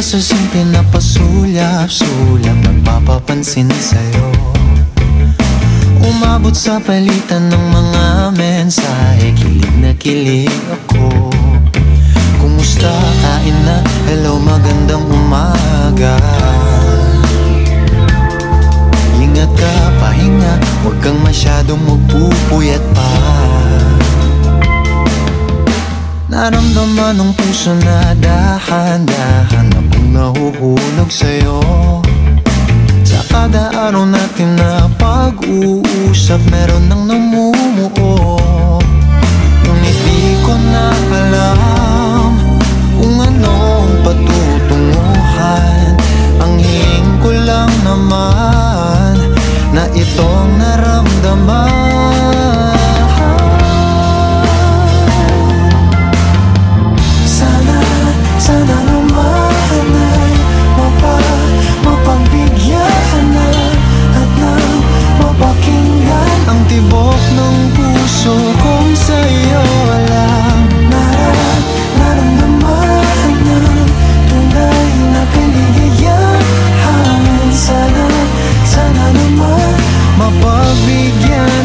sa simple na pasulyap-sulyap, nagpapapansin sa'yo. Umabot sa palitan ng mga mensahe, kilig na kilig ako. Kumusta, kain na, hello, magandang umaga. Ingat ka, pahinga, huwag kang masyadong magpupuyat pa. Naramdaman ng puso na dahan-dahan akong nahuhulog sa'yo. Sa kada araw natin na pag-uusap, meron nang namumuo. Ngunit di ko na alam kung anong patutunguhan. Ang hingin ko lang naman na itong naramdaman. Sana naman ay mapagbigyan na at nang mapakinggan ang tibok ng puso kong sa'yo lang. Naramdaman ng tunay na kaligayahan. Sana naman mapagbigyan